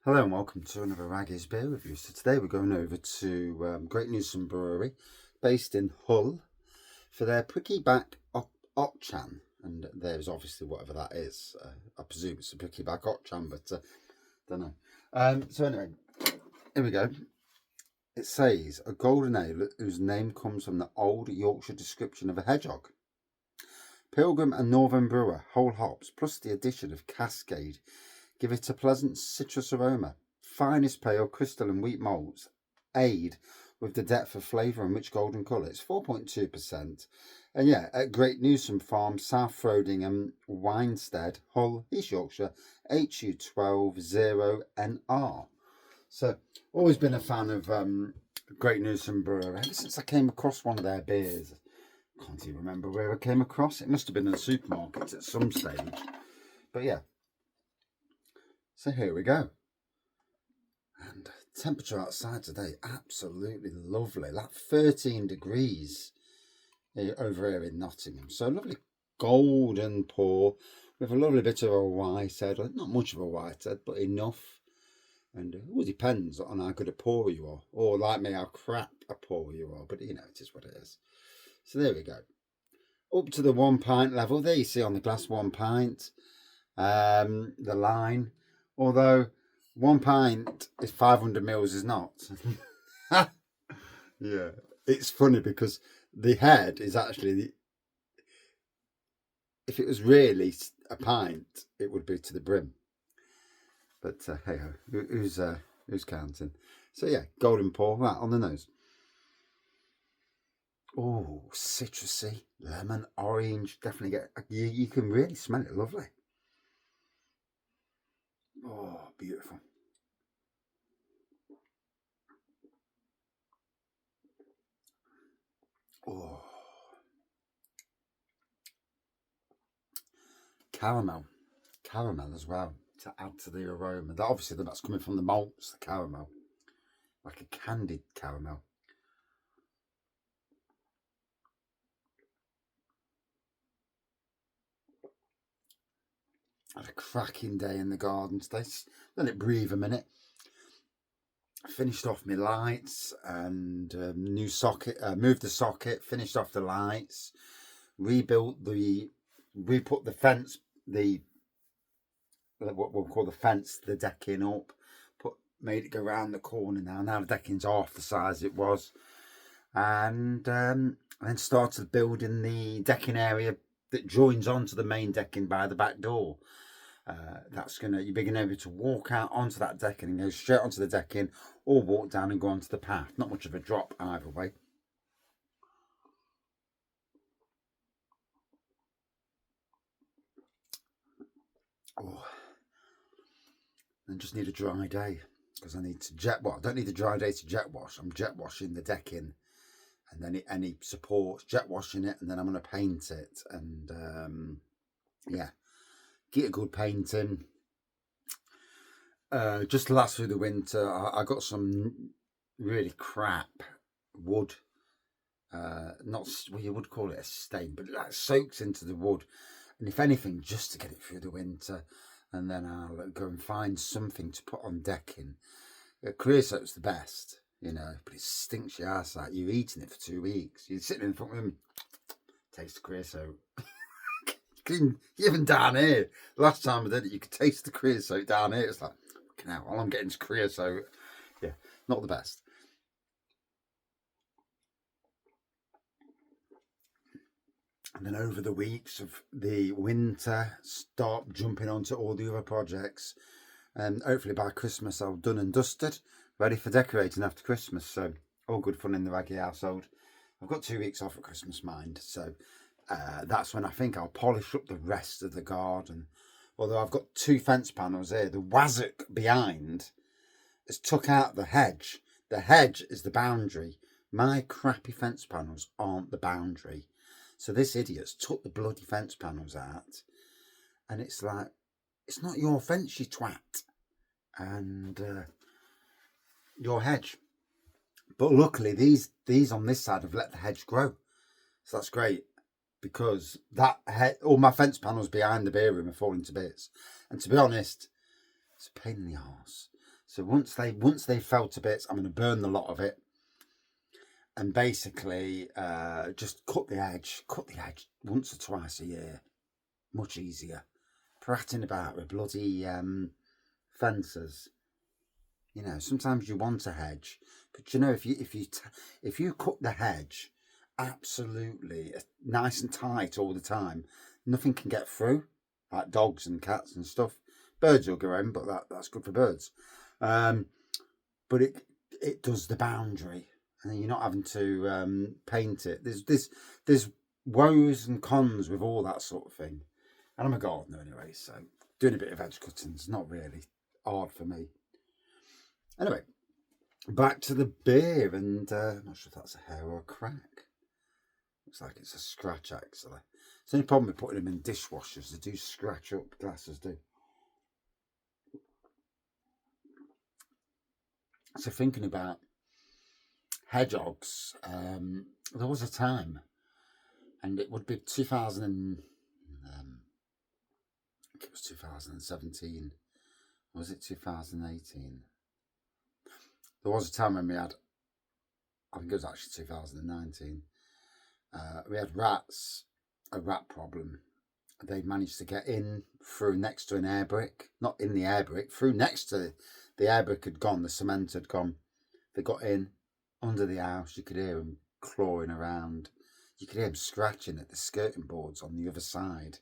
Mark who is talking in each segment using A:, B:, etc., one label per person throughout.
A: Hello and welcome to another Raggy's Beer Review. So today we're going over to Great Newsome Brewery, based in Hull, for their Pricky back Otchan. And there's obviously whatever that is. I presume it's a Pricky back Otchan, but don't know. So anyway, here we go. It says, a golden ale whose name comes from the old Yorkshire description of a hedgehog. Pilgrim and Northern Brewer, whole hops, plus the addition of Cascade, give it a pleasant citrus aroma. Finest pale, crystal and wheat malts aid with the depth of flavour and rich golden colour. It's 4.2%. And yeah, at Great Newsome Farm, South Frodingham, Winestead, Hull, East Yorkshire, HU120NR. So, always been a fan of Great Newsome Brewery ever since I came across one of their beers. Can't even remember where I came across. It must have been in a supermarket at some stage. But yeah. So here we go. And temperature outside today, absolutely lovely. Like 13 degrees over here in Nottingham. So lovely golden pour with a lovely bit of a white head. Not much of a white head, but enough. And it all depends on how good a pourer you are. Or like me, how crap a pourer you are. But you know, it is what it is. So there we go. Up to the 1 pint level. There you see on the glass 1 pint. The line. Although 1 pint is 500 mils is not. Yeah. It's funny because the head is actually, if it was really a pint, it would be to the brim. But hey ho, who's counting? So yeah, golden pour, that on the nose. Oh, citrusy, lemon, orange. Definitely get, you can really smell it. Lovely. Oh, beautiful. Oh, caramel as well to add to the aroma. That obviously that's coming from the malts, the caramel, like a candied caramel. Had a cracking day in the garden today. Let it breathe a minute. Finished off my lights and new socket. Moved the socket. Finished off the lights. Reput the fence. What we'll call the fence. The decking up. Made it go round the corner now. Now the decking's half the size it was, and then started building the decking area that joins onto the main decking by the back door. That's you're going to be able to walk out onto that decking and go straight onto the decking, or walk down and go onto the path. Not much of a drop either way. Oh, and just need a dry day because I need to I don't need a dry day to jet wash. I'm jet washing the decking, and then any supports, jet washing it, and then I'm going to paint it, and yeah, get a good painting. Just to last through the winter. I got some really crap wood. Not what you would call it a stain, but it soaks into the wood. And if anything, just to get it through the winter. And then I'll go and find something to put on decking. Creosote's the best, you know, but it stinks your ass out. You're eating it for 2 weeks. You're sitting in front of them, taste the creosote. Even down here, last time I did it, you could taste the creosote down here. It's like, now all I'm getting is creosote. Yeah, not the best. And then over the weeks of the winter, start jumping onto all the other projects. And hopefully by Christmas I'll done and dusted, ready for decorating after Christmas. So all good fun in the Raggy household. I've got 2 weeks off at Christmas, mind. So that's when I think I'll polish up the rest of the garden. Although I've got 2 fence panels here. The wazzock behind has took out the hedge. The hedge is the boundary. My crappy fence panels aren't the boundary. So this idiot's took the bloody fence panels out. And it's like, it's not your fence, you twat. And your hedge. But luckily, these on this side have let the hedge grow. So that's great. Because all my fence panels behind the beer room are falling to bits. And to be honest, it's a pain in the arse. So once they fell to bits, I'm going to burn the lot of it, and basically just cut the edge once or twice a year. Much easier. Prattling about with bloody fences. You know, sometimes you want a hedge, but you know, if you cut the hedge absolutely nice and tight all the time, nothing can get through, like dogs and cats and stuff. Birds will go in, but that's good for birds. But it does the boundary, and you're not having to paint it. There's woes and cons with all that sort of thing. And I'm a gardener anyway, so doing a bit of edge cutting is not really hard for me. Anyway, back to the beer, and I'm not sure if that's a hair or a crack. Looks like it's a scratch, actually. It's the only problem with putting them in dishwashers. They do scratch up, glasses do. So thinking about hedgehogs, there was a time, and it would be 2000 I think it was 2017, or was it 2018? There was a time when we had, I think it was actually 2019, we had rats, a rat problem. They managed to get in through next to an air brick, not in the air brick, through next to the air brick had gone, the cement had gone. They got in under the house. You could hear them clawing around. You could hear them scratching at the skirting boards on the other side.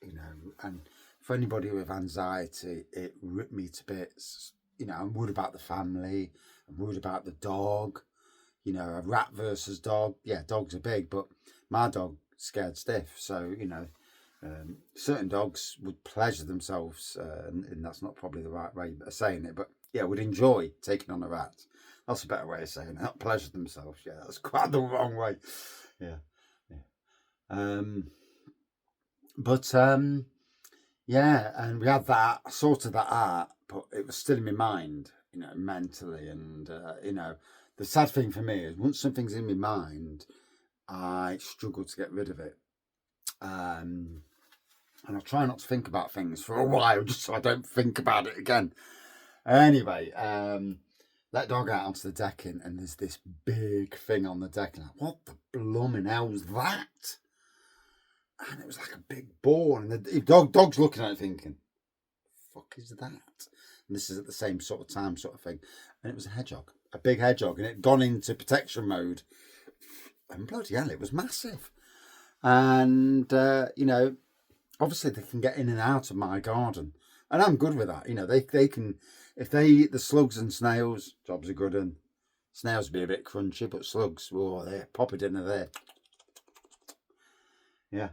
A: You know, and for anybody with anxiety, it ripped me to bits. You know, I'm worried about the family. I'm worried about the dog. You know, a rat versus dog. Yeah, dogs are big, but my dog scared stiff. So, you know, certain dogs would pleasure themselves, and that's not probably the right way of saying it, but yeah, would enjoy taking on a rat. That's a better way of saying it. Not pleasure themselves. Yeah, that's quite the wrong way. Yeah. Yeah, and we had that, I sorted that out, but it was still in my mind, you know, mentally. And, you know, the sad thing for me is once something's in my mind, I struggle to get rid of it. And I try not to think about things for a while, just so I don't think about it again. Anyway, let dog out onto the decking, and there's this big thing on the deck. Like, what the blooming hell's that? And it was like a big ball, and the dog's looking at it thinking, fuck is that? And this is at the same sort of time sort of thing. And it was a hedgehog, a big hedgehog, and it had gone into protection mode. And bloody hell, it was massive. And, you know, obviously they can get in and out of my garden. And I'm good with that. You know, they can, if they eat the slugs and snails, jobs are good. And snails be a bit crunchy, but slugs, oh, they're pop it in there. Yeah.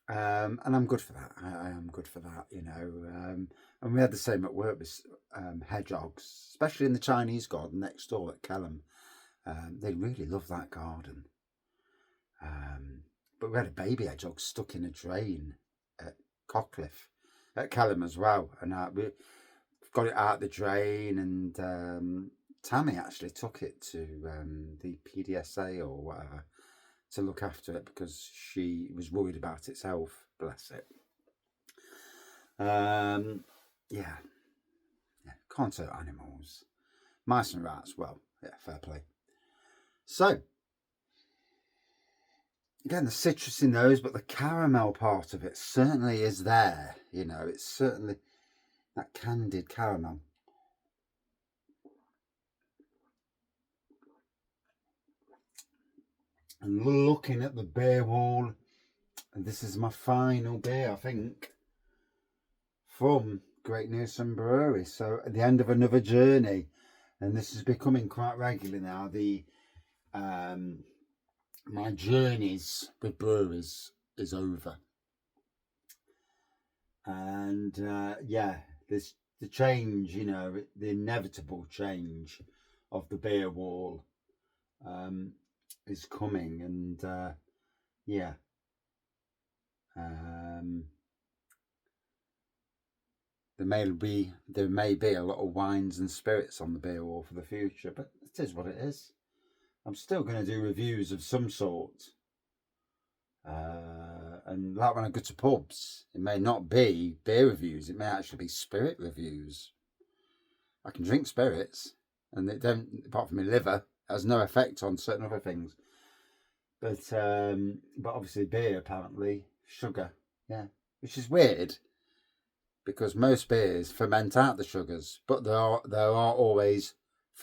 A: And I'm good for that. I am good for that, you know. And we had the same at work with hedgehogs, especially in the Chinese garden next door at Kelham. They really love that garden. But we had a baby hedgehog stuck in a drain at Cockcliffe, at Kelham as well. And we got it out the drain, and Tammy actually took it to the PDSA or whatever to look after it because she was worried about its health, bless it. Yeah, can't hurt animals. Mice and rats, well, yeah, fair play. So, again, the citrus in those, but the caramel part of it certainly is there. You know, it's certainly that candied caramel. And looking at the beer wall, and this is my final beer, I think, from Great Newsome Brewery. So at the end of another journey, and this is becoming quite regular now. The my journeys with breweries is over, and yeah, this the change, you know, the inevitable change of the beer wall is coming, and yeah. There may be a lot of wines and spirits on the beer wall for the future, but it is what it is. I'm still going to do reviews of some sort. And like when I go to pubs, it may not be beer reviews, it may actually be spirit reviews. I can drink spirits, and it don't, apart from my liver, has no effect on certain other things. But obviously beer, apparently sugar, yeah, which is weird because most beers ferment out the sugars, but there are always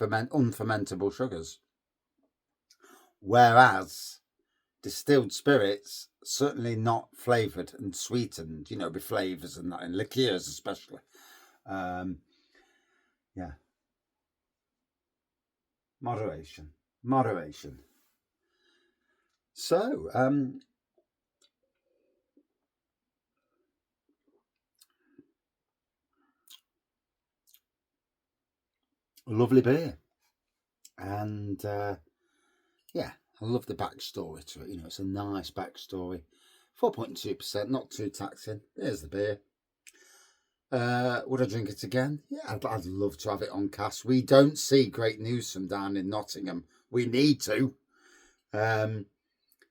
A: unfermentable sugars, whereas distilled spirits certainly not flavoured and sweetened, with flavours and that, and liqueurs especially. Yeah, moderation. So, lovely beer, and yeah, I love the backstory to it. It's a nice backstory. 4.2%, not too taxing. There's the beer. Would I drink it again? Yeah, I'd love to have it on cask. We don't see Great Newsome down in Nottingham. We need to.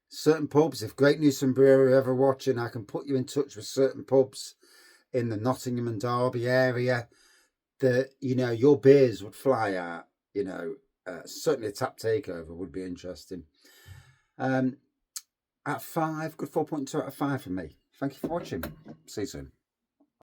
A: Certain pubs, if Great Newsome Brewery are ever watching, I can put you in touch with certain pubs in the Nottingham and Derby area that, your beers would fly out. Certainly a tap takeover would be interesting. At 5, good 4.2 out of 5 for me. Thank you for watching. See you soon.